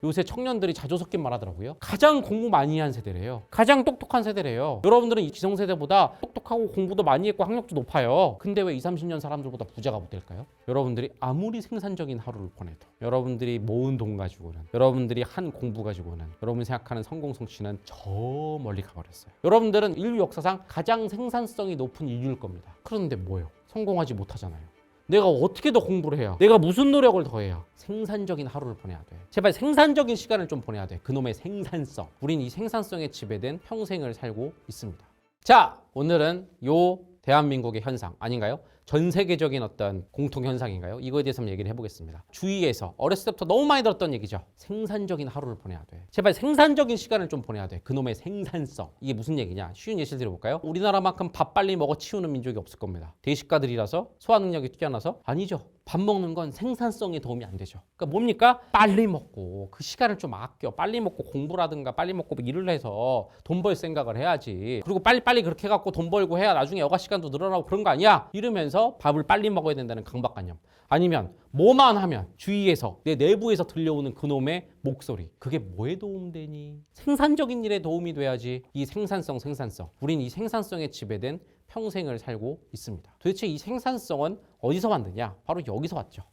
요새 청년들이 자조석긴 말하더라고요. 가장 공부 많이 한 세대래요. 가장 똑똑한 세대래요. 여러분들은 이 기성세대보다 똑똑하고 공부도 많이 했고 학력도 높아요. 근데 왜 20, 30년 사람들보다 부자가 못 될까요? 여러분들이 아무리 생산적인 하루를 보내도, 여러분들이 모은 돈 가지고는, 여러분들이 한 공부 가지고는, 여러분이 생각하는 성공 성취는 저 멀리 가버렸어요. 여러분들은 인류 역사상 가장 생산성이 높은 인류일 겁니다. 그런데 뭐예요? 성공하지 못하잖아요. 내가 어떻게 더 공부를 해야, 내가 무슨 노력을 더 해야 생산적인 하루를 보내야 돼. 제발 생산적인 시간을 좀 보내야 돼. 그놈의 생산성. 우린 이 생산성에 지배된 평생을 살고 있습니다. 자, 오늘은 요 대한민국의 현상 아닌가요? 전 세계적인 어떤 공통 현상인가요? 이거에 대해서 한번 얘기를 해보겠습니다. 주위에서 어렸을 때부터 너무 많이 들었던 얘기죠. 생산적인 하루를 보내야 돼. 제발 생산적인 시간을 좀 보내야 돼. 그놈의 생산성. 이게 무슨 얘기냐? 쉬운 예시를 들어볼까요? 우리나라만큼 밥 빨리 먹어 치우는 민족이 없을 겁니다. 대식가들이라서 소화 능력이 뛰어나서? 아니죠. 밥 먹는 건 생산성에 도움이 안 되죠. 그러니까 뭡니까? 빨리 먹고 그 시간을 좀 아껴. 빨리 먹고 공부라든가 빨리 먹고 일을 해서 돈 벌 생각을 해야지. 그리고 빨리빨리 그렇게 해갖고 돈 벌고 해야 나중에 여가 시간도 늘어나고 그런 거 아니야? 이러면서 밥을 빨리 먹어야 된다는 강박관념. 아니면 뭐만 하면 주위에서 내 내부에서 들려오는 그놈의 목소리. 그게 뭐에 도움되니? 생산적인 일에 도움이 돼야지. 이 생산성. 우린 이 생산성에 지배된 평생을 살고 있습니다. 도대체 이 생산성은 어디서 만드냐? 바로 여기서 왔죠.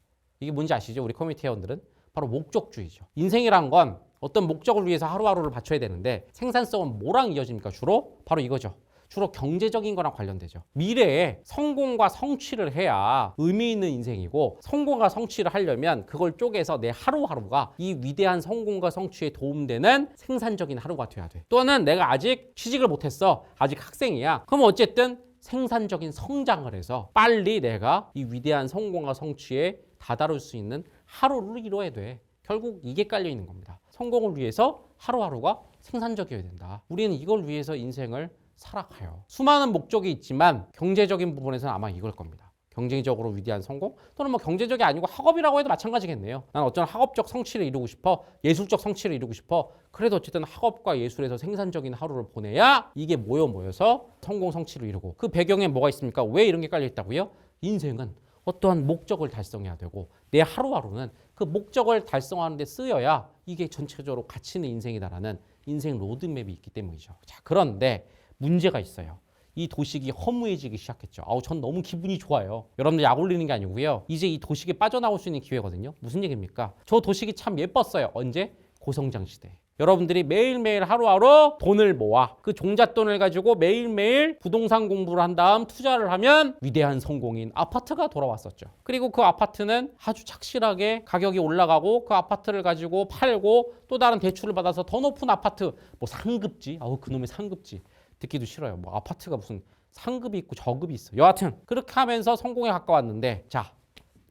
이게 뭔지 아시죠? 우리 커뮤니티 회원들은 바로 목적주의죠. 인생이란 건 어떤 목적을 위해서 하루하루를 바쳐야 되는데 생산성은 뭐랑 이어집니까? 주로 바로 이거죠. 주로 경제적인 거랑 관련되죠. 미래에 성공과 성취를 해야 의미 있는 인생이고, 성공과 성취를 하려면 그걸 쪼개서 내 하루하루가 이 위대한 성공과 성취에 도움되는 생산적인 하루가 돼야 돼. 또는 내가 아직 취직을 못했어. 아직 학생이야. 그럼 어쨌든 생산적인 성장을 해서 빨리 내가 이 위대한 성공과 성취에 다다를 수 있는 하루를 이뤄야 돼. 결국 이게 깔려 있는 겁니다. 성공을 위해서 하루하루가 생산적이어야 된다. 우리는 이걸 위해서 인생을 살아가요. 수많은 목적이 있지만 경제적인 부분에서는 아마 이걸 겁니다. 경쟁적으로 위대한 성공? 또는 뭐 경제적이 아니고 학업이라고 해도 마찬가지겠네요. 난 어쩌면 학업적 성취를 이루고 싶어. 예술적 성취를 이루고 싶어. 그래도 어쨌든 학업과 예술에서 생산적인 하루를 보내야 이게 모여서 성공 성취를 이루고, 그 배경에 뭐가 있습니까? 왜 이런 게 깔려 있다고요? 인생은 어떠한 목적을 달성해야 되고 내 하루하루는 그 목적을 달성하는 데 쓰여야 이게 전체적으로 가치 있는 인생이다라는 인생 로드맵이 있기 때문이죠. 자, 그런데 문제가 있어요. 이 도식이 허무해지기 시작했죠. 전 너무 기분이 좋아요. 여러분들 약 올리는 게 아니고요. 이제 이 도식에 빠져나올 수 있는 기회거든요. 무슨 얘기입니까? 저 도식이 참 예뻤어요. 언제? 고성장 시대. 여러분들이 매일매일 하루하루 돈을 모아 그 종잣돈을 가지고 매일매일 부동산 공부를 한 다음 투자를 하면 위대한 성공인 아파트가 돌아왔었죠. 그리고 그 아파트는 아주 착실하게 가격이 올라가고 그 아파트를 가지고 팔고 또 다른 대출을 받아서 더 높은 아파트, 뭐 상급지, 그놈의 상급지 듣기도 싫어요. 뭐 아파트가 무슨 상급이 있고 저급이 있어. 여하튼 그렇게 하면서 성공에 가까웠는데, 자,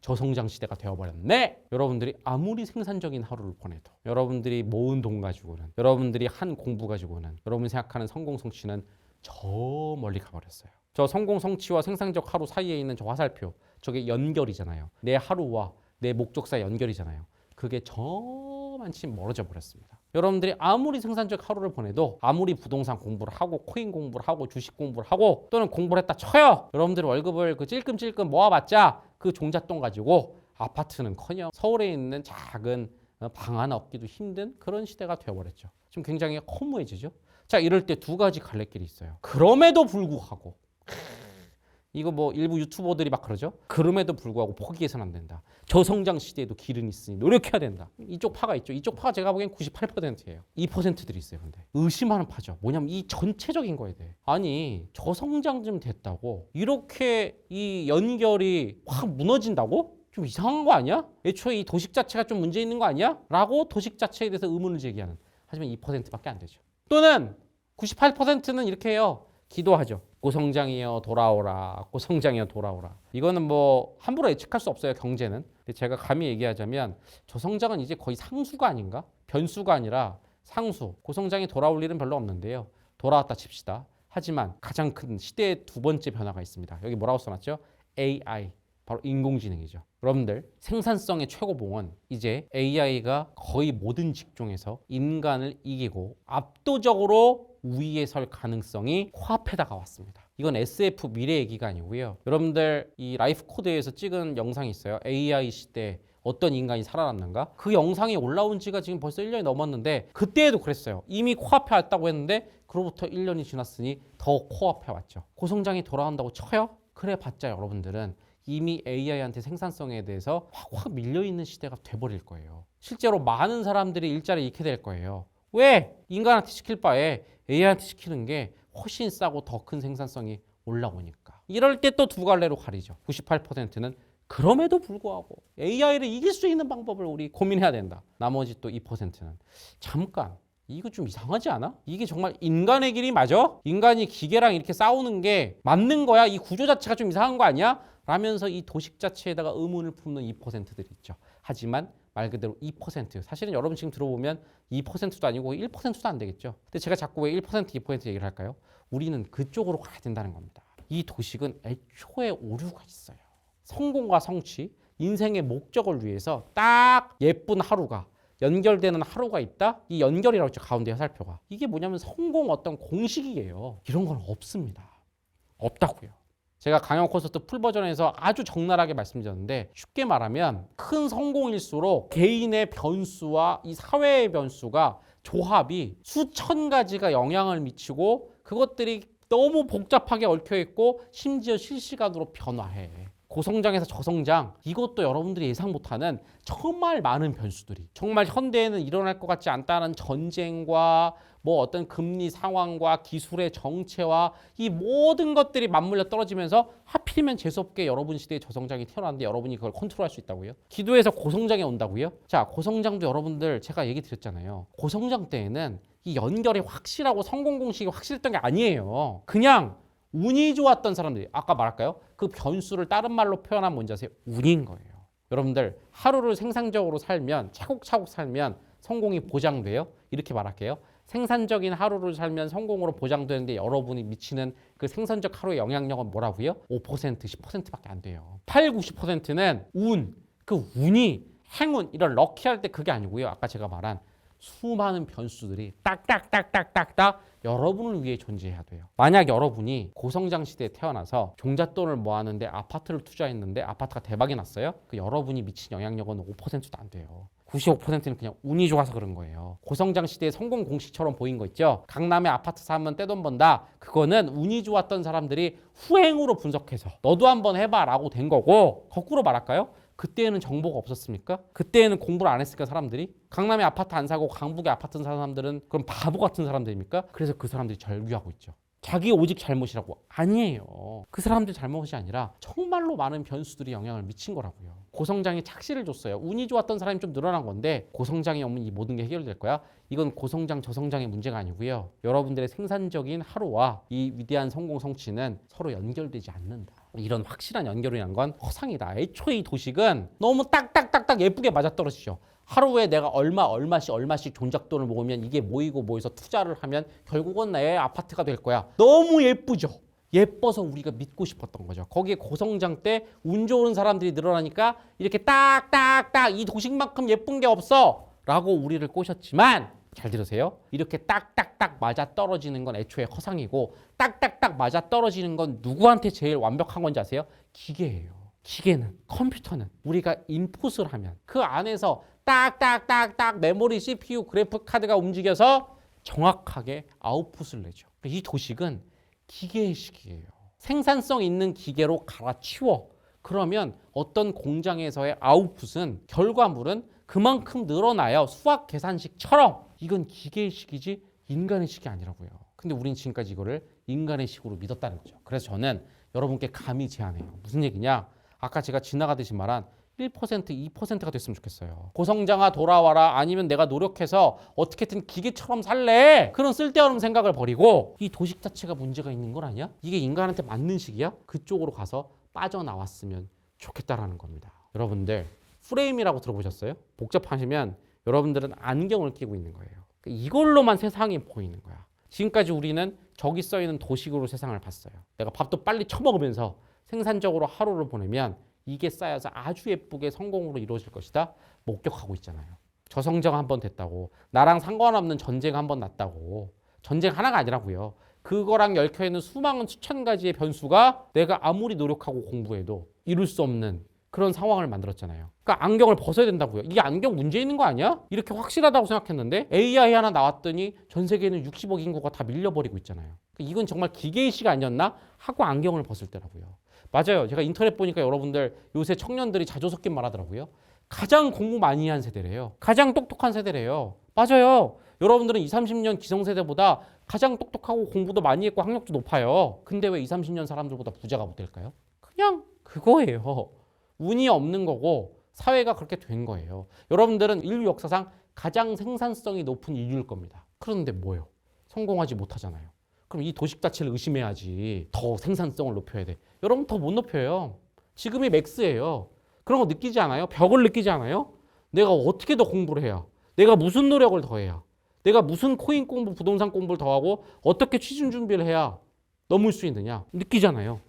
저성장 시대가 되어버렸네. 여러분들이 아무리 생산적인 하루를 보내도, 여러분들이 모은 돈 가지고는, 여러분들이 한 공부 가지고는, 여러분이 생각하는 성공 성취는 저 멀리 가버렸어요. 저 성공 성취와 생산적 하루 사이에 있는 저 화살표, 저게 연결이잖아요. 내 하루와 내 목적 사이 연결이잖아요. 그게 저만치 멀어져 버렸습니다. 여러분들이 아무리 생산적 하루를 보내도, 아무리 부동산 공부를 하고 코인 공부를 하고 주식 공부를 하고 또는 공부를 했다 쳐요. 여러분들이 월급을 그 찔끔찔끔 모아봤자 그 종잣돈 가지고 아파트는커녕 서울에 있는 작은 방 하나 얻기도 힘든 그런 시대가 되어버렸죠. 지금 굉장히 허무해지죠. 자, 이럴 때 두 가지 갈래길이 있어요. 그럼에도 불구하고, 이거 뭐 일부 유튜버들이 막 그러죠. 그럼에도 불구하고 포기해서는 안 된다. 저성장 시대에도 길은 있으니 노력해야 된다. 이쪽 파가 있죠. 이쪽 파가 제가 보기엔 98%예요. 2%들이 있어요. 근데 의심하는 파죠. 뭐냐면 이 전체적인 거에 대해. 아니, 저성장 좀 됐다고 이렇게 이 연결이 확 무너진다고? 좀 이상한 거 아니야? 애초에 이 도식 자체가 좀 문제 있는 거 아니야? 라고 도식 자체에 대해서 의문을 제기하는. 하지만 2%밖에 안 되죠. 또는 98%는 이렇게 해요. 기도하죠. 고성장이여 돌아오라. 고성장이여 돌아오라. 이거는 뭐 함부로 예측할 수 없어요. 경제는. 근데 제가 감히 얘기하자면 저성장은 이제 거의 상수가 아닌가? 변수가 아니라 상수. 고성장이 돌아올 일은 별로 없는데요. 돌아왔다 칩시다. 하지만 가장 큰 시대의 두 번째 변화가 있습니다. 여기 뭐라고 써놨죠? AI. 바로 인공지능이죠. 여러분들, 생산성의 최고봉은 이제 AI가 거의 모든 직종에서 인간을 이기고 압도적으로 우위에 설 가능성이 코앞에 다가왔습니다. 이건 SF 미래 얘기가 아니고요. 여러분들 이 라이프 코드에서 찍은 영상이 있어요. AI 시대 어떤 인간이 살아났는가? 그 영상이 올라온 지가 지금 벌써 1년이 넘었는데 그때에도 그랬어요. 이미 코앞에 왔다고 했는데 그로부터 1년이 지났으니 더 코앞에 왔죠. 고성장이 돌아온다고 쳐요? 그래 봤자 여러분들은 이미 AI한테 생산성에 대해서 확 밀려있는 시대가 돼버릴 거예요. 실제로 많은 사람들이 일자리 잃게 될 거예요. 왜? 인간한테 시킬 바에 AI한테 시키는 게 훨씬 싸고 더 큰 생산성이 올라오니까. 이럴 때 또 두 갈래로 가리죠. 98%는 그럼에도 불구하고 AI를 이길 수 있는 방법을 우리 고민해야 된다. 나머지 또 2%는 잠깐 이거 좀 이상하지 않아? 이게 정말 인간의 길이 맞아? 인간이 기계랑 이렇게 싸우는 게 맞는 거야? 이 구조 자체가 좀 이상한 거 아니야? 라면서 이 도식 자체에다가 의문을 품는 2%들이 있죠. 하지만 말 그대로 2%. 사실은 여러분 지금 들어보면 2%도 아니고 1%도 안 되겠죠. 근데 제가 자꾸 왜 1%, 2% 얘기를 할까요? 우리는 그쪽으로 가야 된다는 겁니다. 이 도식은 애초에 오류가 있어요. 성공과 성취, 인생의 목적을 위해서 딱 예쁜 하루가 연결되는 하루가 있다? 이 연결이라고 했죠. 가운데 화살표가. 이게 뭐냐면 성공 어떤 공식이에요. 이런 건 없습니다. 없다고요. 제가 강연 콘서트 풀 버전에서 아주 적나라하게 말씀드렸는데 쉽게 말하면 큰 성공일수록 개인의 변수와 이 사회의 변수가 조합이 수천 가지가 영향을 미치고 그것들이 너무 복잡하게 얽혀있고 심지어 실시간으로 변화해. 고성장에서 저성장, 이것도 여러분들이 예상 못하는 정말 많은 변수들이 정말 현대에는 일어날 것 같지 않다는 전쟁과 뭐 어떤 금리 상황과 기술의 정체와 이 모든 것들이 맞물려 떨어지면서 하필이면 재수없게 여러분 시대에 저성장이 태어났는데 여러분이 그걸 컨트롤할 수 있다고요? 기도에서 고성장에 온다고요? 자, 고성장도 여러분들 제가 얘기 드렸잖아요. 고성장 때에는 이 연결이 확실하고 성공 공식이 확실했던 게 아니에요. 그냥 운이 좋았던 사람들이, 아까 말할까요? 그 변수를 다른 말로 표현하면 뭔지 아세요? 운인 거예요. 여러분들 하루를 생산적으로 살면, 차곡차곡 살면 성공이 보장돼요? 이렇게 말할게요. 생산적인 하루를 살면 성공으로 보장되는데 여러분이 미치는 그 생산적 하루의 영향력은 뭐라고요? 5%, 10%밖에 안 돼요. 8, 90%는 운, 그 운이 행운, 이런 럭키할 때 그게 아니고요. 아까 제가 말한 수많은 변수들이 딱딱딱딱딱딱 여러분을 위해 존재해야 돼요. 만약 여러분이 고성장 시대에 태어나서 종잣돈을 모았는데 아파트를 투자했는데 아파트가 대박이 났어요. 그 여러분이 미친 영향력은 5%도 안 돼요. 95%는 그냥 운이 좋아서 그런 거예요. 고성장 시대의 성공 공식처럼 보인 거 있죠. 강남에 아파트 사면 떼돈 번다. 그거는 운이 좋았던 사람들이 후행으로 분석해서 너도 한번 해봐 라고 된 거고, 거꾸로 말할까요? 그때에는 정보가 없었습니까? 그때에는 공부를 안 했을까 사람들이? 강남에 아파트 안 사고 강북에 아파트 사는 사람들은 그럼 바보 같은 사람들입니까? 그래서 그 사람들이 절규하고 있죠. 자기 오직 잘못이라고. 아니에요. 그 사람들 잘못이 아니라 정말로 많은 변수들이 영향을 미친 거라고요. 고성장이 착시를 줬어요. 운이 좋았던 사람이 좀 늘어난 건데 고성장이 오면 이 모든 게 해결될 거야? 이건 고성장, 저성장의 문제가 아니고요. 여러분들의 생산적인 하루와 이 위대한 성공 성취는 서로 연결되지 않는다. 이런 확실한 연결이란 건 허상이다. 애초에 이 도식은 너무 딱딱딱딱 예쁘게 맞아떨어지죠. 하루에 내가 얼마씩 종잣돈을 모으면 이게 모이고 모여서 투자를 하면 결국은 내 아파트가 될 거야. 너무 예쁘죠. 예뻐서 우리가 믿고 싶었던 거죠. 거기에 고성장 때 운 좋은 사람들이 늘어나니까 이렇게 딱딱딱 이 도식만큼 예쁜 게 없어 라고 우리를 꼬셨지만, 잘 들으세요. 이렇게 딱딱딱 맞아 떨어지는 건 애초에 허상이고, 딱딱딱 맞아 떨어지는 건 누구한테 제일 완벽한 건지 아세요? 기계예요. 기계는, 컴퓨터는 우리가 인풋을 하면 그 안에서 딱딱딱딱 메모리, CPU, 그래픽 카드가 움직여서 정확하게 아웃풋을 내죠. 이 도식은 기계의 시기예요. 생산성 있는 기계로 갈아치워. 그러면 어떤 공장에서의 아웃풋은, 결과물은 그만큼 늘어나요. 수학 계산식처럼. 이건 기계의 식이지 인간의 식이 아니라고요. 근데 우린 지금까지 이거를 인간의 식으로 믿었다는 거죠. 그래서 저는 여러분께 감히 제안해요. 무슨 얘기냐? 아까 제가 지나가듯이 말한 1%, 2%가 됐으면 좋겠어요. 고성장아 돌아와라, 아니면 내가 노력해서 어떻게든 기계처럼 살래, 그런 쓸데없는 생각을 버리고, 이 도식 자체가 문제가 있는 건 아니야? 이게 인간한테 맞는 식이야? 그쪽으로 가서 빠져나왔으면 좋겠다라는 겁니다. 여러분들 프레임이라고 들어보셨어요? 복잡하시면 여러분들은 안경을 끼고 있는 거예요. 이걸로만 세상이 보이는 거야. 지금까지 우리는 저기 써있는 도식으로 세상을 봤어요. 내가 밥도 빨리 처먹으면서 생산적으로 하루를 보내면 이게 쌓여서 아주 예쁘게 성공으로 이루어질 것이다 목격하고 있잖아요. 저성장 한번 됐다고, 나랑 상관없는 전쟁 한번 났다고. 전쟁 하나가 아니라고요. 그거랑 얽혀있는 수많은 수천 가지의 변수가 내가 아무리 노력하고 공부해도 이룰 수 없는 그런 상황을 만들었잖아요. 그러니까 안경을 벗어야 된다고요. 이게 안경 문제 있는 거 아니야? 이렇게 확실하다고 생각했는데 AI 하나 나왔더니 전 세계는 60억 인구가 다 밀려버리고 있잖아요. 그러니까 이건 정말 기계의 시가 아니었나 하고 안경을 벗을 때라고요. 맞아요. 제가 인터넷 보니까 여러분들 요새 청년들이 자주 섞인 말 하더라고요. 가장 공부 많이 한 세대래요. 가장 똑똑한 세대래요. 맞아요. 여러분들은 20, 30년 기성세대보다 가장 똑똑하고 공부도 많이 했고 학력도 높아요. 근데 왜 20, 30년 사람들보다 부자가 못 될까요? 그냥 그거예요. 운이 없는 거고 사회가 그렇게 된 거예요. 여러분들은 인류 역사상 가장 생산성이 높은 인류일 겁니다. 그런데 뭐예요? 성공하지 못하잖아요. 그럼 이 도식 자체를 의심해야지. 더 생산성을 높여야 돼. 여러분 더 못 높여요. 지금이 맥스예요. 그런 거 느끼지 않아요? 벽을 느끼지 않아요? 내가 어떻게 더 공부를 해야? 내가 무슨 노력을 더 해야? 내가 무슨 코인 공부, 부동산 공부를 더 하고 어떻게 취준 준비를 해야 넘을 수 있느냐? 느끼잖아요.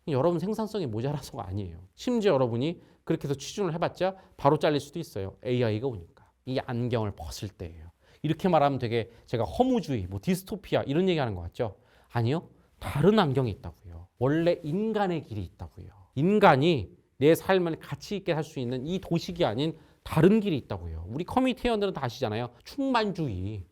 여러분 생산성이 모자라서가 아니에요. 심지어 여러분이 그렇게 해서 취준을 해봤자 바로 잘릴 수도 있어요. AI가 오니까. 이 안경을 벗을 때예요. 이렇게 말하면 되게 제가 허무주의, 뭐 디스토피아 이런 얘기하는 것 같죠? 아니요. 다른 안경이 있다고요. 원래 인간의 길이 있다고요. 인간이 내 삶을 가치 있게 살 수 있는 이 도식이 아닌 다른 길이 있다고요. 우리 커뮤니티 회원들은 다 아시잖아요. 충만주의.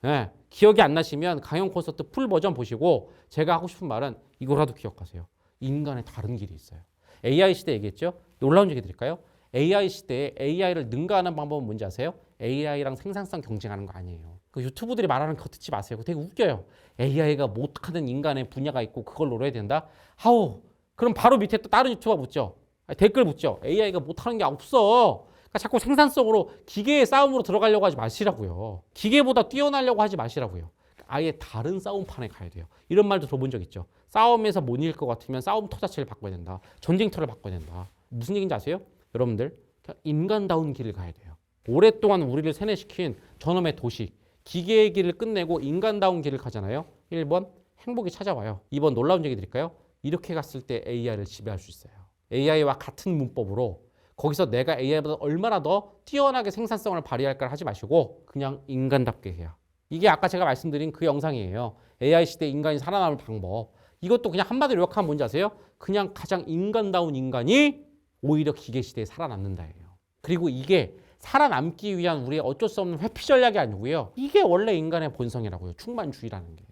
네, 기억이 안 나시면 강연 콘서트 풀 버전 보시고 제가 하고 싶은 말은 이거라도 기억하세요. 인간의 다른 길이 있어요. AI 시대 얘기했죠? 놀라운 얘기 드릴까요? AI 시대에 AI를 능가하는 방법은 뭔지 아세요? AI랑 생산성 경쟁하는 거 아니에요. 그 유튜브들이 말하는 거 듣지 마세요. 되게 웃겨요. AI가 못하는 인간의 분야가 있고 그걸 노려야 된다? 하우. 그럼 바로 밑에 또 다른 유튜버 붙죠. 댓글 붙죠. AI가 못하는 게 없어. 그러니까 자꾸 생산성으로 기계의 싸움으로 들어가려고 하지 마시라고요. 기계보다 뛰어나려고 하지 마시라고요. 아예 다른 싸움판에 가야 돼요. 이런 말도 들어본 적 있죠. 싸움에서 못 이길 것 같으면 싸움터 자체를 바꿔야 된다. 전쟁터를 바꿔야 된다. 무슨 얘기인지 아세요? 여러분들 인간다운 길을 가야 돼요. 오랫동안 우리를 세뇌시킨 저놈의 도식, 기계의 길을 끝내고 인간다운 길을 가잖아요. 1번 행복이 찾아와요. 2번 놀라운 얘기 드릴까요? 이렇게 갔을 때 AI를 지배할 수 있어요. AI와 같은 문법으로 거기서 내가 AI보다 얼마나 더 뛰어나게 생산성을 발휘할까를 하지 마시고 그냥 인간답게 해야. 이게 아까 제가 말씀드린 그 영상이에요. AI 시대 인간이 살아남을 방법. 이것도 그냥 한마디로 요약하면 뭔지 아세요? 그냥 가장 인간다운 인간이 오히려 기계 시대에 살아남는다예요. 그리고 이게 살아남기 위한 우리의 어쩔 수 없는 회피 전략이 아니고요. 이게 원래 인간의 본성이라고요. 충만주의라는 게.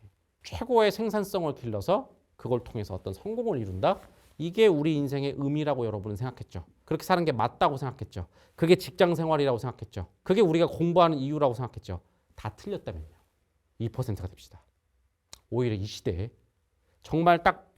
최고의 생산성을 길러서 그걸 통해서 어떤 성공을 이룬다. 이게 우리 인생의 의미라고 여러분은 생각했죠. 그렇게 사는 게 맞다고 생각했죠. 그게 직장 생활이라고 생각했죠. 그게 우리가 공부하는 이유라고 생각했죠. 다 틀렸다면요. 2%가 됩시다. 오히려 이 시대에 정말 딱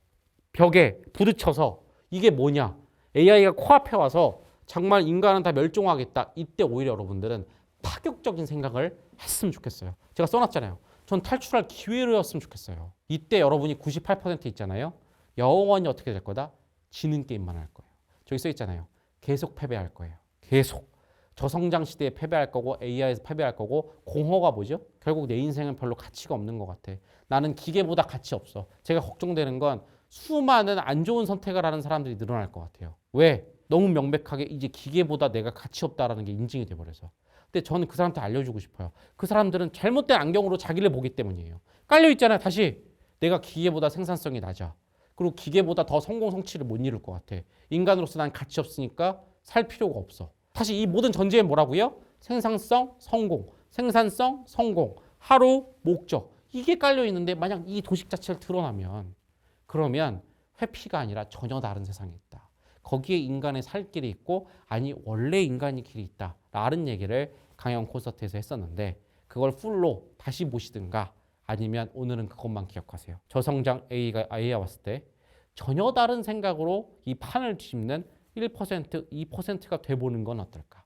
벽에 부딪혀서 이게 뭐냐. AI가 코앞에 와서 정말 인간은 다 멸종하겠다. 이때 오히려 여러분들은 파격적인 생각을 했으면 좋겠어요. 제가 써놨잖아요. 전 탈출할 기회로였으면 좋겠어요. 이때 여러분이 98% 있잖아요. 영원히 어떻게 될 거다? 지는 게임만 할 거예요. 저기 써 있잖아요. 계속 패배할 거예요. 계속. 저성장 시대에 패배할 거고 AI에서 패배할 거고 공허가 뭐죠? 결국 내 인생은 별로 가치가 없는 것 같아. 나는 기계보다 가치 없어. 제가 걱정되는 건 수많은 안 좋은 선택을 하는 사람들이 늘어날 것 같아요. 왜? 너무 명백하게 이제 기계보다 내가 가치 없다라는 게 인증이 돼버려서. 근데 저는 그 사람한테 알려주고 싶어요. 그 사람들은 잘못된 안경으로 자기를 보기 때문이에요. 깔려있잖아요. 다시. 내가 기계보다 생산성이 낮아. 그리고 기계보다 더 성공 성취를 못 이룰 것 같아. 인간으로서 난 가치 없으니까 살 필요가 없어. 다시 이 모든 전제에 뭐라고요? 생산성, 성공, 생산성, 성공, 하루, 목적. 이게 깔려있는데 만약 이 도식 자체를 드러나면 그러면 회피가 아니라 전혀 다른 세상이 있다. 거기에 인간의 살 길이 있고 아니 원래 인간의 길이 있다. 라는 얘기를 강연 콘서트에서 했었는데 그걸 풀로 다시 보시든가 아니면 오늘은 그것만 기억하세요. 저성장 AI가 왔을 때 전혀 다른 생각으로 이 판을 뒤집는 1%, 2%가 돼보는 건 어떨까?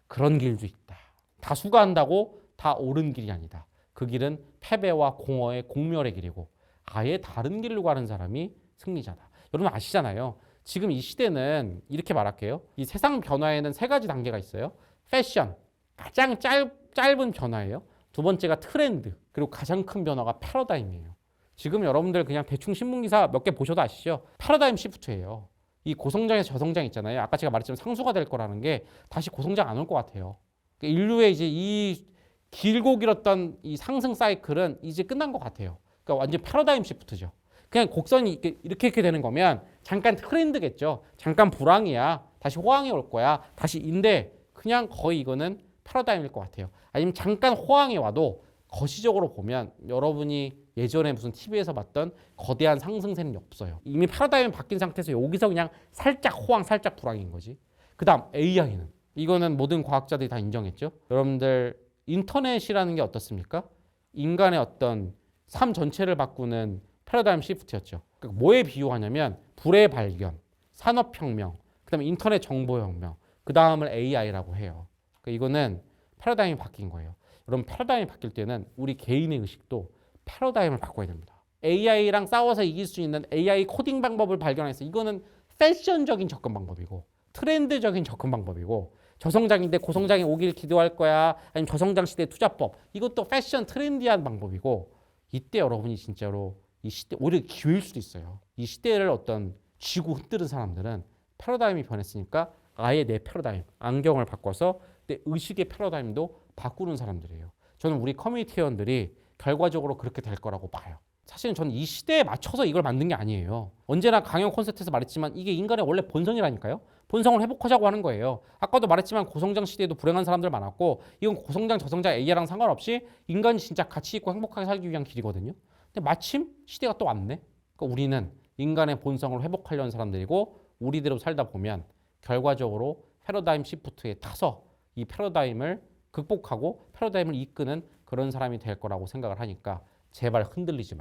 그런 길도 있다. 다수가 한다고 다 옳은 길이 아니다. 그 길은 패배와 공허의 공멸의 길이고 아예 다른 길로 가는 사람이 승리자다. 여러분 아시잖아요. 지금 이 시대는 이렇게 말할게요. 이 세상 변화에는 세 가지 단계가 있어요. 패션, 가장 짧은 변화예요. 두 번째가 트렌드, 그리고 가장 큰 변화가 패러다임이에요. 지금 여러분들 그냥 대충 신문기사 몇 개 보셔도 아시죠? 패러다임 시프트예요. 이 고성장에서 저성장 있잖아요. 아까 제가 말했지만 상수가 될 거라는 게 다시 고성장 안 올 것 같아요. 인류의 이제 이 길고 길었던 이 상승 사이클은 이제 끝난 것 같아요. 그러니까 완전 패러다임 시프트죠. 그냥 곡선이 이렇게 되는 거면 잠깐 트렌드겠죠. 잠깐 불황이야. 다시 호황이 올 거야. 다시인데 그냥 거의 이거는 패러다임일 것 같아요. 아니면 잠깐 호황이 와도 거시적으로 보면 여러분이 예전에 무슨 TV에서 봤던 거대한 상승세는 없어요. 이미 패러다임이 바뀐 상태에서 여기서 그냥 살짝 호황, 살짝 불황인 거지. 그 다음 AI는 이거는 모든 과학자들이 다 인정했죠. 여러분들 인터넷이라는 게 어떻습니까? 인간의 어떤 삶 전체를 바꾸는 패러다임 시프트였죠. 그러니까 뭐에 비유하냐면 불의 발견, 산업혁명, 그 다음에 인터넷 정보혁명, 그 다음을 AI라고 해요. 그러니까 이거는 패러다임이 바뀐 거예요. 여러분 패러다임이 바뀔 때는 우리 개인의 의식도 패러다임을 바꿔야 됩니다. AI랑 싸워서 이길 수 있는 AI 코딩 방법을 발견해서 이거는 패션적인 접근 방법이고 트렌드적인 접근 방법이고 저성장인데 고성장이 오길 기도할 거야. 아니면 저성장 시대 투자법. 이것도 패션 트렌디한 방법이고 이때 여러분이 진짜로 이 시대 오히려 기회일 수도 있어요. 이 시대를 어떤 쥐고 흔드는 사람들은 패러다임이 변했으니까 아예 내 패러다임, 안경을 바꿔서 내 의식의 패러다임도 바꾸는 사람들이에요. 저는 우리 커뮤니티 회원들이 결과적으로 그렇게 될 거라고 봐요. 사실은 저는 이 시대에 맞춰서 이걸 만든 게 아니에요. 언제나 강연 콘서트에서 말했지만 이게 인간의 원래 본성이라니까요. 본성을 회복하자고 하는 거예요. 아까도 말했지만 고성장 시대에도 불행한 사람들 많았고 이건 고성장, 저성장 AI랑 상관없이 인간이 진짜 가치 있고 행복하게 살기 위한 길이거든요. 근데 마침 시대가 또 왔네. 그러니까 우리는 인간의 본성을 회복하려는 사람들이고 우리대로 살다 보면 결과적으로 패러다임 시프트에 타서 이 패러다임을 극복하고 패러다임을 이끄는 그런 사람이 될 거라고 생각을 하니까 제발 흔들리지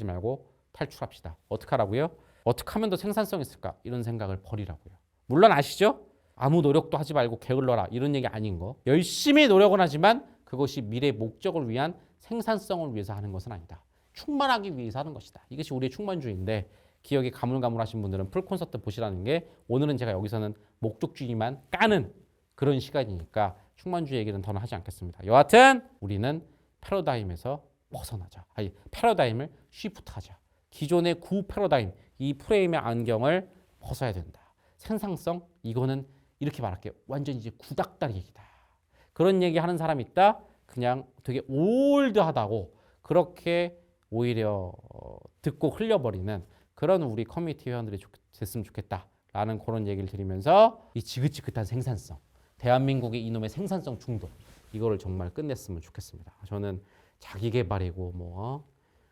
말고 탈출합시다. 어떻게 하라고요? 어떻게 하면 더 생산성 있을까? 이런 생각을 버리라고요. 물론 아시죠? 아무 노력도 하지 말고 게을러라 이런 얘기 아닌 거. 열심히 노력은 하지만 그것이 미래의 목적을 위한 생산성을 위해서 하는 것은 아니다. 충만하기 위해서 하는 것이다. 이것이 우리의 충만주의인데 기억이 가물가물하신 분들은 풀 콘서트 보시라는 게 오늘은 제가 여기서는 목적주의만 까는 그런 시간이니까 충만주의 얘기는 더는 하지 않겠습니다. 여하튼 우리는 패러다임에서 벗어나자. 아니 패러다임을 쉬프트하자. 기존의 구 패러다임 이 프레임의 안경을 벗어야 된다. 생산성 이거는 이렇게 말할게요. 완전 이제 구닥다리 얘기다. 그런 얘기 하는 사람이 있다. 그냥 되게 올드하다고 그렇게 오히려 듣고 흘려버리는 그런 우리 커뮤니티 회원들이 됐으면 좋겠다라는 그런 얘기를 드리면서 이 지긋지긋한 생산성 대한민국의 이놈의 생산성 중독 이거를 정말 끝냈으면 좋겠습니다. 저는 자기계발이고 뭐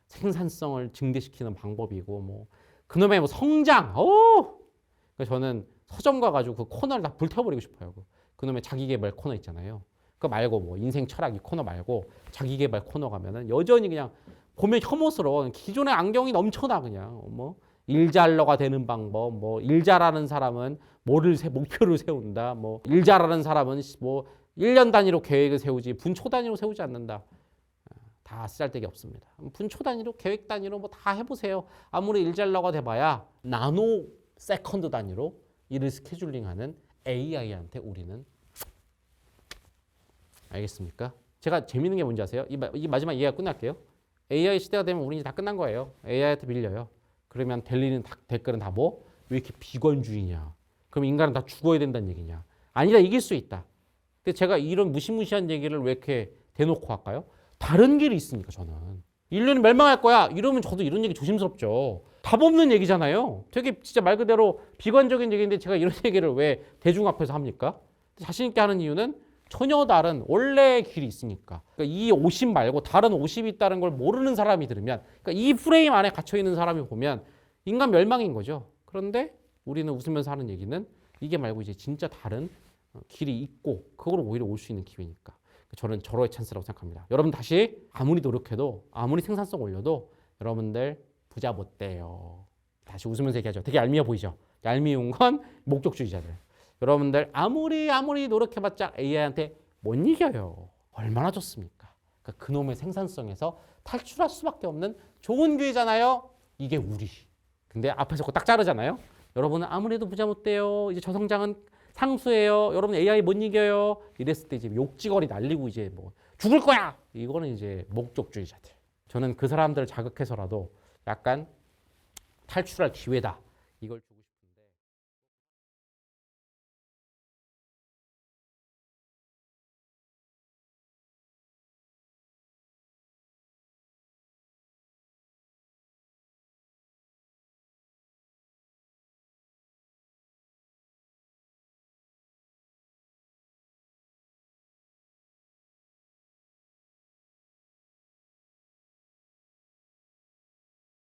생산성을 증대시키는 방법이고 뭐 그놈의 뭐 성장 그러니까 저는 서점 가가지고 그 코너를 다 불태워버리고 싶어요. 그놈의 자기계발 코너 있잖아요. 그거 말고 뭐 인생 철학 이 코너 말고 자기계발 코너 가면은 여전히 그냥 보면 혐오스러워. 기존의 안경이 넘쳐나 그냥 뭐 일잘러가 되는 방법, 뭐 일잘하는 사람은 목표를 세운다, 뭐 일잘하는 사람은 뭐 1년 단위로 계획을 세우지 분초 단위로 세우지 않는다. 다 쓰잘데기 없습니다. 분초 단위로 계획 단위로 뭐 다 해보세요. 아무리 일잘러가 돼봐야 나노 세컨드 단위로 일을 스케줄링하는 AI한테 우리는 알겠습니까? 제가 재밌는 게 뭔지 아세요? 이 마지막 이해가 끝날게요. AI 시대가 되면 우리 이제 다 끝난 거예요. AI한테 밀려요. 그러면 댓글은 다 뭐? 왜 이렇게 비관주의냐? 그럼 인간은 다 죽어야 된다는 얘기냐? 아니다, 이길 수 있다. 근데 제가 이런 무시무시한 얘기를 왜 이렇게 대놓고 할까요? 다른 길이 있으니까 저는. 인류는 멸망할 거야. 이러면 저도 이런 얘기 조심스럽죠. 답 없는 얘기잖아요. 되게 진짜 말 그대로 비관적인 얘기인데 제가 이런 얘기를 왜 대중 앞에서 합니까? 자신 있게 하는 이유는 전혀 다른 원래의 길이 있으니까. 그러니까 이 50 말고 다른 50이 있다는 걸 모르는 사람이 들으면 그러니까 이 프레임 안에 갇혀있는 사람이 보면 인간 멸망인 거죠. 그런데 우리는 웃으면서 하는 얘기는 이게 말고 이제 진짜 다른 길이 있고 그걸 오히려 올 수 있는 기회니까. 저는 절호의 찬스라고 생각합니다. 여러분 다시 아무리 노력해도 아무리 생산성 올려도 여러분들 부자 못 돼요. 다시 웃으면서 얘기하죠. 되게 얄미워 보이죠. 얄미운 건 목적주의자들. 여러분들 아무리 노력해봤자 AI한테 못 이겨요. 얼마나 좋습니까? 그러니까 그놈의 생산성에서 탈출할 수밖에 없는 좋은 기회잖아요. 이게 우리. 근데 앞에서 딱 자르잖아요. 여러분은 아무리 해도 부자 못 돼요. 이제 저성장은 상수예요. 여러분 AI 못 이겨요. 이랬을 때 이제 욕지거리 날리고 이제 뭐 죽을 거야. 이거는 이제 목적주의자들. 저는 그 사람들을 자극해서라도 약간 탈출할 기회다. 이걸